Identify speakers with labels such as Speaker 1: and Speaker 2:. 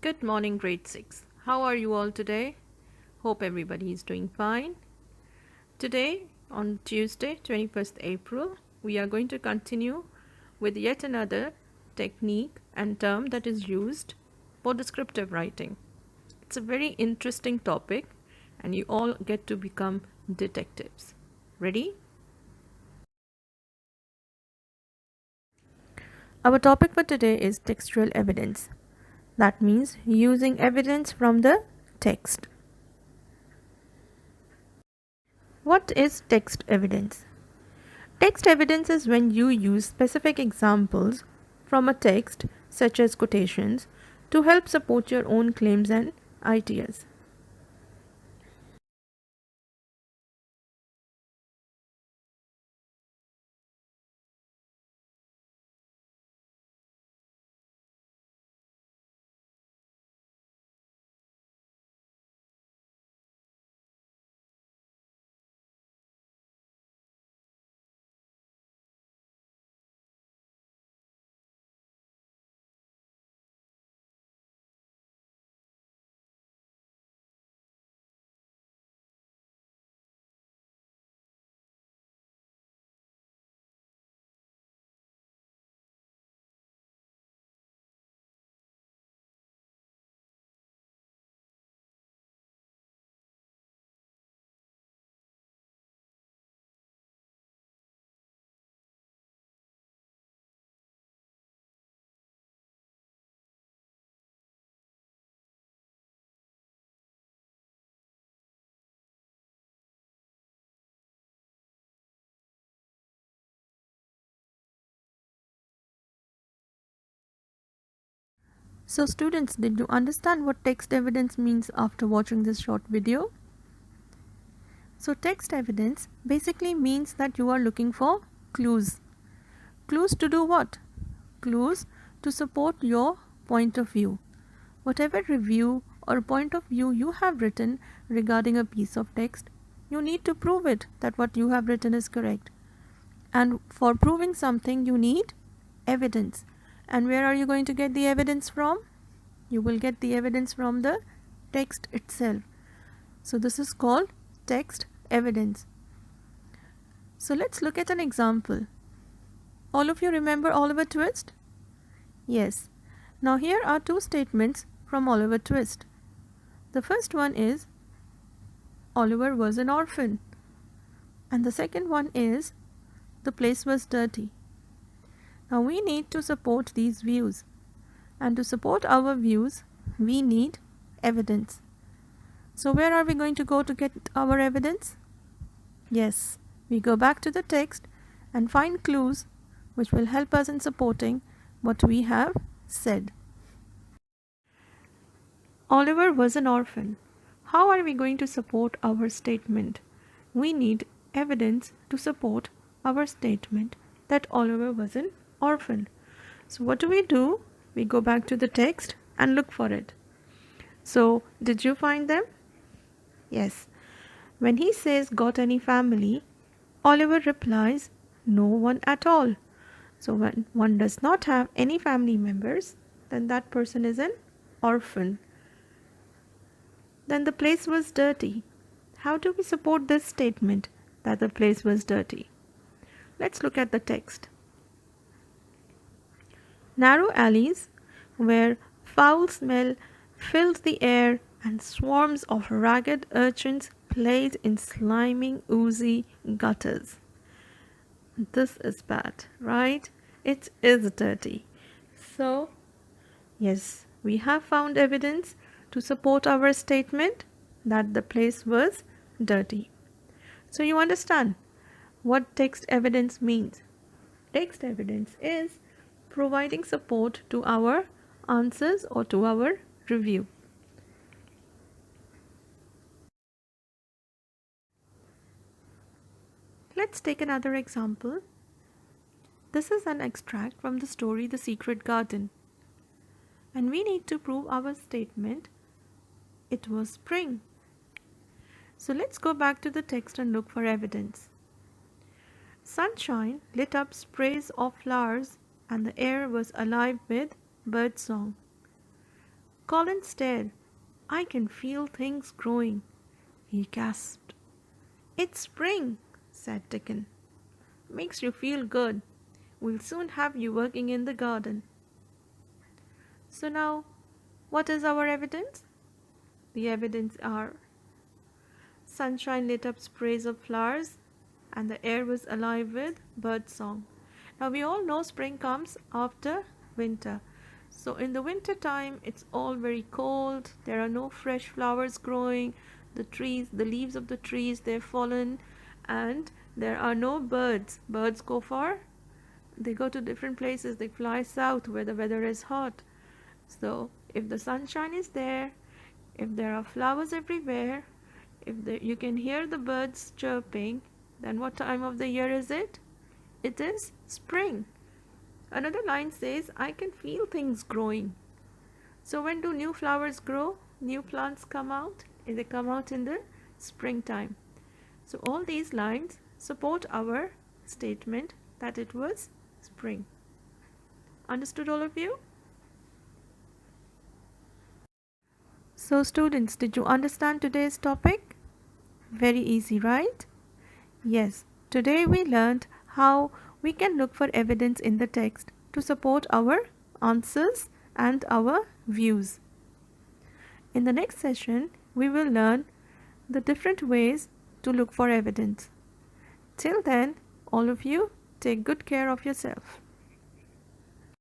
Speaker 1: Good morning, grade 6. How are you all today? Hope everybody is doing fine. Today, on Tuesday, 21st April, we are going to continue with yet another technique and term that is used for descriptive writing. It's a very interesting topic, and you all get to become detectives. Ready? Our topic for today is textual evidence. That means using evidence from the text. What is text evidence? Text evidence is when you use specific examples from a text, such as quotations, to help support your own claims and ideas. So students, did you understand what text evidence means after watching this short video? So text evidence basically means that you are looking for clues. Clues to do what? Clues to support your point of view. Whatever review or point of view you have written regarding a piece of text, you need to prove it that what you have written is correct. And for proving something, you need evidence. And where are you going to get the evidence from? You will get the evidence from the text itself. So this is called text evidence. So let's look at an example. All of you remember Oliver Twist? Yes. Now here are two statements from Oliver Twist. The first one is Oliver was an orphan. And the second one is the place was dirty. Now we need to support these views. And to support our views, we need evidence. So where are we going to go to get our evidence? Yes, we go back to the text and find clues which will help us in supporting what we have said. Oliver was an orphan. How are we going to support our statement? We need evidence to support our statement that Oliver was an orphan. So what do? We go back to the text and look for it. So did you find them? Yes. When he says, got any family? Oliver replies, no one at all. So when one does not have any family members, then that person is an orphan. Then the place was dirty. How do we support this statement that the place was dirty? Let's look at the text. Narrow alleys where foul smell filled the air and swarms of ragged urchins played in sliming, oozy gutters. This is bad, right? It is dirty. So, yes, we have found evidence to support our statement that the place was dirty. So you understand what text evidence means. Text evidence is providing support to our answers or to our review. Let's take another example. This is an extract from the story The Secret Garden. And we need to prove our statement. It was spring. So let's go back to the text and look for evidence. Sunshine lit up sprays of flowers and the air was alive with birdsong. Colin stared. "I can feel things growing," he gasped. "It's spring," said Dickon. "Makes you feel good. We'll soon have you working in the garden." So now, what is our evidence? The evidence are: sunshine lit up sprays of flowers, and the air was alive with bird song. Now we all know spring comes after winter. So in the winter time, it's all very cold. There are no fresh flowers growing. The leaves of the trees, they've fallen, and there are no birds. Birds they go to different places. They fly south where the weather is hot. So if the sunshine is there, if there are flowers everywhere, you can hear the birds chirping, then what time of the year is it? It is spring. Another line says, "I can feel things growing." So when do new flowers grow? New plants come out? They come out in the springtime. So all these lines support our statement that it was spring. Understood, all of you? So students, did you understand today's topic? Very easy, right? Yes, today we learned how we can look for evidence in the text to support our answers and our views. In the next session, we will learn the different ways to look for evidence. Till then, all of you, take good care of yourself.